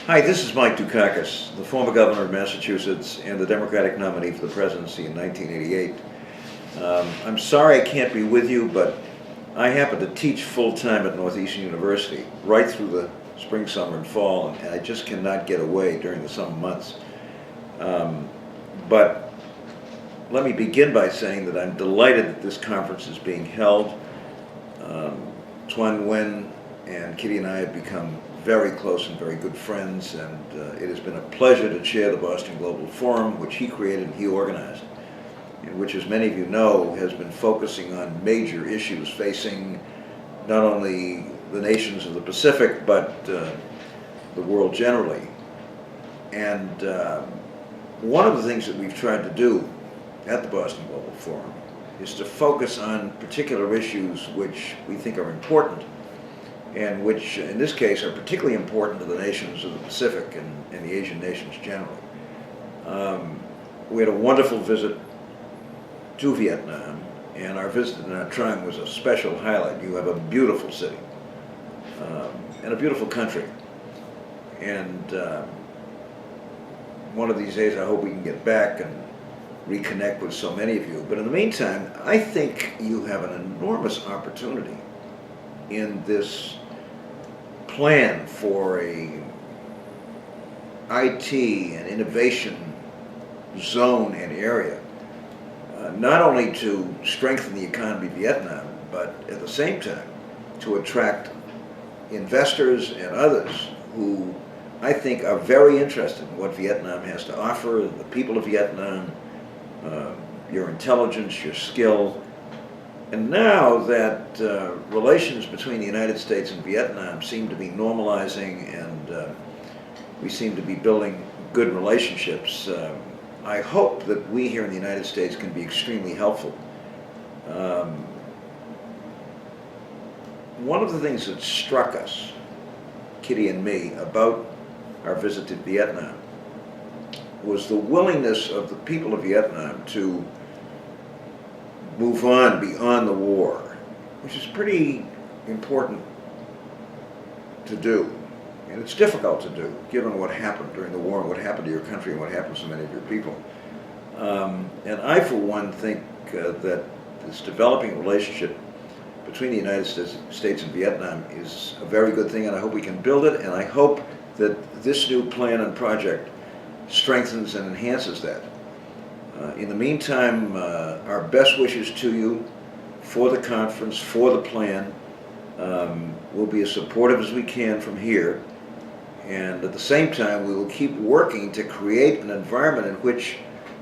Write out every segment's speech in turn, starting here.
Hi, this is Mike Dukakis, the former governor of Massachusetts and the Democratic nominee for the presidency in 1988. I'm sorry I can't be with you, but I happen to teach full-time at Northeastern University right through the spring, summer, and fall, and I just cannot get away during the summer months. But let me begin by saying that I'm delighted that this conference is being held. Tuan Nguyen and Kitty and I have become very close and very good friends, and it has been a pleasure to chair the Boston Global Forum, which he created and he organized, and which, as many of you know, has been focusing on major issues facing not only the nations of the Pacific, but the world generally. And one of the things that we've tried to do at the Boston Global Forum is to focus on particular issues which we think are important, and which, in this case, are particularly important to the nations of the Pacific and the Asian nations generally. We had a wonderful visit to Vietnam, and our visit to Nha Trang was a special highlight. You have a beautiful city, and a beautiful country. And one of these days I hope we can get back and reconnect with so many of you. But in the meantime, I think you have an enormous opportunity in this plan for a IT and innovation zone and area, not only to strengthen the economy of Vietnam, but at the same time to attract investors and others who I think are very interested in what Vietnam has to offer, the people of Vietnam, your intelligence, your skill. And now that relations between the United States and Vietnam seem to be normalizing, and we seem to be building good relationships, I hope that we here in the United States can be extremely helpful. One of the things that struck us, Kitty and me, about our visit to Vietnam was the willingness of the people of Vietnam to move on beyond the war, which is pretty important to do. And it's difficult to do, given what happened during the war and what happened to your country and what happened to so many of your people. And I, for one, think that this developing relationship between the United States and Vietnam is a very good thing, and I hope we can build it, and I hope that this new plan and project strengthens and enhances that. In the meantime, our best wishes to you for the conference, for the plan. We'll be as supportive as we can from here, and at the same time we will keep working to create an environment in which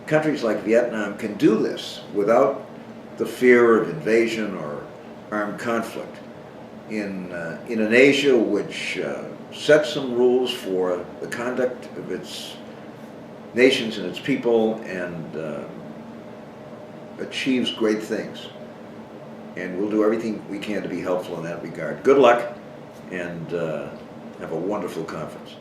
countries like Vietnam can do this without the fear of invasion or armed conflict. In an Asia which sets some rules for the conduct of its nations and its people, and achieves great things. And we'll do everything we can to be helpful in that regard. Good luck, and have a wonderful conference.